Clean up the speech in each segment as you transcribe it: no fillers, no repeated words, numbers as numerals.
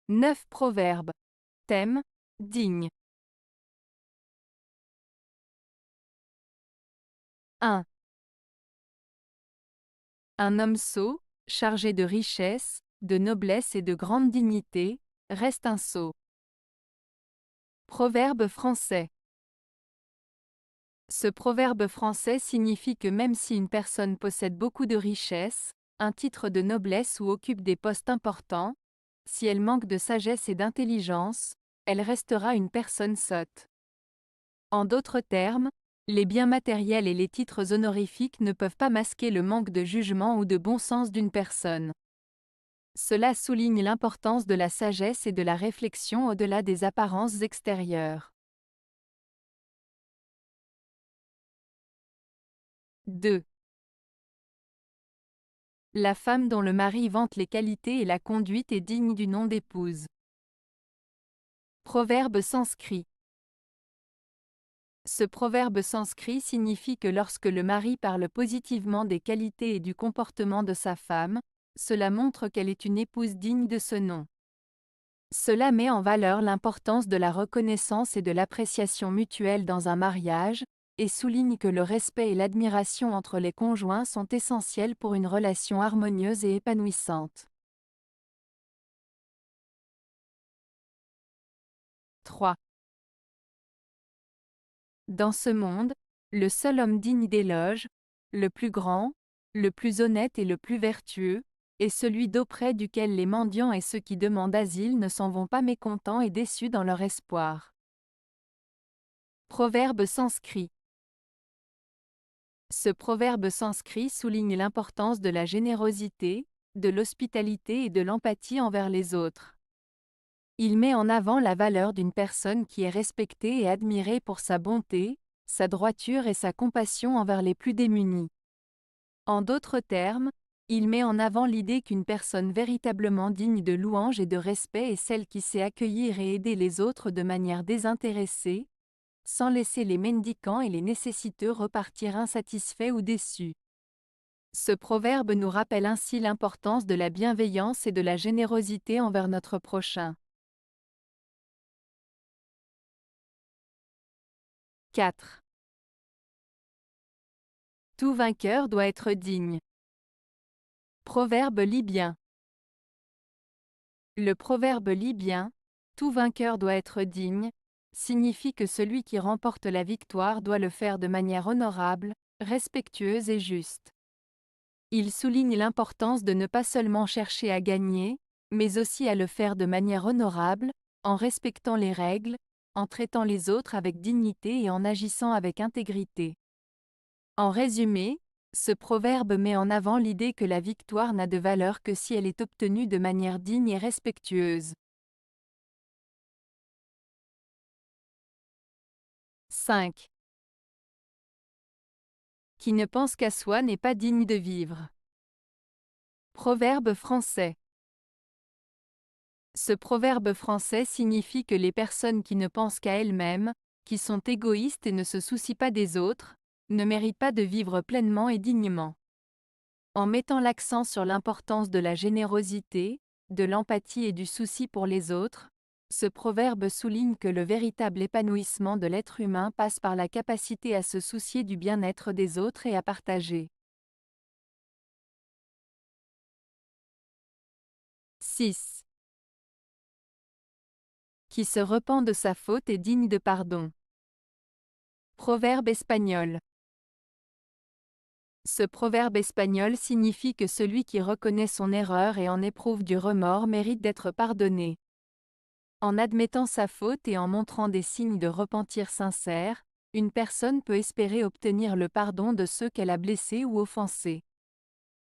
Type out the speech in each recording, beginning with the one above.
9 proverbes. Thème, digne. 1. Un homme sot, chargé de richesse, de noblesse et de grande dignité, reste un sot. Proverbe français. Ce proverbe français signifie que même si une personne possède beaucoup de richesses, un titre de noblesse ou occupe des postes importants, si elle manque de sagesse et d'intelligence, elle restera une personne sotte. En d'autres termes, les biens matériels et les titres honorifiques ne peuvent pas masquer le manque de jugement ou de bon sens d'une personne. Cela souligne l'importance de la sagesse et de la réflexion au-delà des apparences extérieures. 2. La femme dont le mari vante les qualités et la conduite est digne du nom d'épouse. Proverbe sanskrit. Ce proverbe sanskrit signifie que lorsque le mari parle positivement des qualités et du comportement de sa femme, cela montre qu'elle est une épouse digne de ce nom. Cela met en valeur l'importance de la reconnaissance et de l'appréciation mutuelle dans un mariage, et souligne que le respect et l'admiration entre les conjoints sont essentiels pour une relation harmonieuse et épanouissante. 3. Dans ce monde, le seul homme digne d'éloge, le plus grand, le plus honnête et le plus vertueux, est celui d'auprès duquel les mendiants et ceux qui demandent asile ne s'en vont pas mécontents et déçus dans leur espoir. Proverbe sanskrit. Ce proverbe sanskrit souligne l'importance de la générosité, de l'hospitalité et de l'empathie envers les autres. Il met en avant la valeur d'une personne qui est respectée et admirée pour sa bonté, sa droiture et sa compassion envers les plus démunis. En d'autres termes, il met en avant l'idée qu'une personne véritablement digne de louange et de respect est celle qui sait accueillir et aider les autres de manière désintéressée, sans laisser les mendicants et les nécessiteux repartir insatisfaits ou déçus. Ce proverbe nous rappelle ainsi l'importance de la bienveillance et de la générosité envers notre prochain. 4. Tout vainqueur doit être digne. Proverbe libyen. Le proverbe libyen, tout vainqueur doit être digne, signifie que celui qui remporte la victoire doit le faire de manière honorable, respectueuse et juste. Il souligne l'importance de ne pas seulement chercher à gagner, mais aussi à le faire de manière honorable, en respectant les règles, en traitant les autres avec dignité et en agissant avec intégrité. En résumé, ce proverbe met en avant l'idée que la victoire n'a de valeur que si elle est obtenue de manière digne et respectueuse. 5. Qui ne pense qu'à soi n'est pas digne de vivre. Proverbe français. Ce proverbe français signifie que les personnes qui ne pensent qu'à elles-mêmes, qui sont égoïstes et ne se soucient pas des autres, ne méritent pas de vivre pleinement et dignement. En mettant l'accent sur l'importance de la générosité, de l'empathie et du souci pour les autres, ce proverbe souligne que le véritable épanouissement de l'être humain passe par la capacité à se soucier du bien-être des autres et à partager. 6. Qui se repent de sa faute est digne de pardon. Proverbe espagnol. Ce proverbe espagnol signifie que celui qui reconnaît son erreur et en éprouve du remords mérite d'être pardonné. En admettant sa faute et en montrant des signes de repentir sincère, une personne peut espérer obtenir le pardon de ceux qu'elle a blessés ou offensés.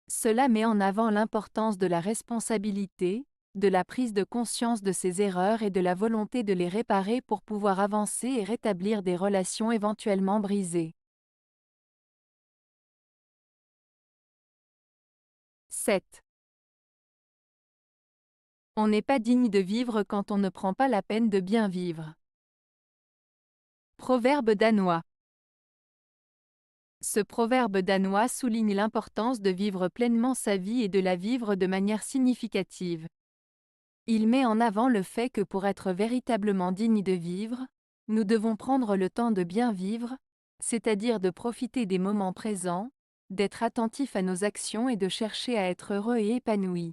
Cela met en avant l'importance de la responsabilité, de la prise de conscience de ses erreurs et de la volonté de les réparer pour pouvoir avancer et rétablir des relations éventuellement brisées. 7. On n'est pas digne de vivre quand on ne prend pas la peine de bien vivre. Proverbe danois. Ce proverbe danois souligne l'importance de vivre pleinement sa vie et de la vivre de manière significative. Il met en avant le fait que pour être véritablement digne de vivre, nous devons prendre le temps de bien vivre, c'est-à-dire de profiter des moments présents, d'être attentif à nos actions et de chercher à être heureux et épanoui.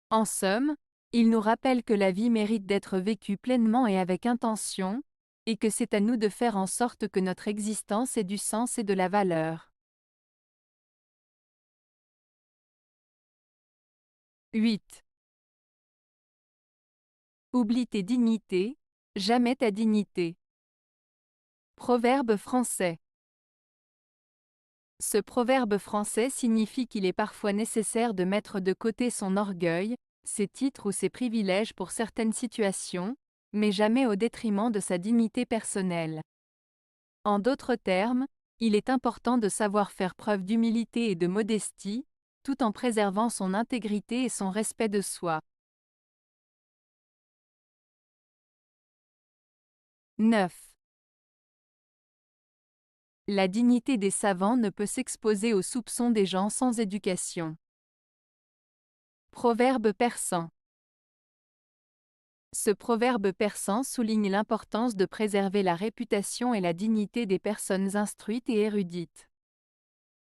En somme, il nous rappelle que la vie mérite d'être vécue pleinement et avec intention, et que c'est à nous de faire en sorte que notre existence ait du sens et de la valeur. 8. Oublie tes dignités, jamais ta dignité. Proverbe français. Ce proverbe français signifie qu'il est parfois nécessaire de mettre de côté son orgueil, ses titres ou ses privilèges pour certaines situations, mais jamais au détriment de sa dignité personnelle. En d'autres termes, il est important de savoir faire preuve d'humilité et de modestie, tout en préservant son intégrité et son respect de soi. 9. La dignité des savants ne peut s'exposer aux soupçons des gens sans éducation. Proverbe persan. Ce proverbe persan souligne l'importance de préserver la réputation et la dignité des personnes instruites et érudites.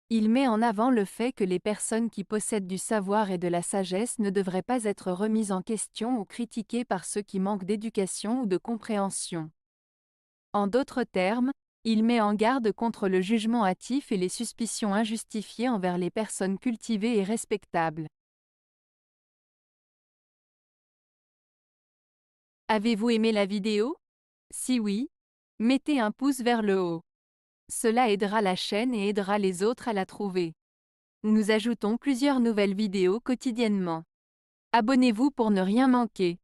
Il met en avant le fait que les personnes qui possèdent du savoir et de la sagesse ne devraient pas être remises en question ou critiquées par ceux qui manquent d'éducation ou de compréhension. En d'autres termes, il met en garde contre le jugement hâtif et les suspicions injustifiées envers les personnes cultivées et respectables. Avez-vous aimé la vidéo? Si oui, mettez un pouce vers le haut. Cela aidera la chaîne et aidera les autres à la trouver. Nous ajoutons plusieurs nouvelles vidéos quotidiennement. Abonnez-vous pour ne rien manquer.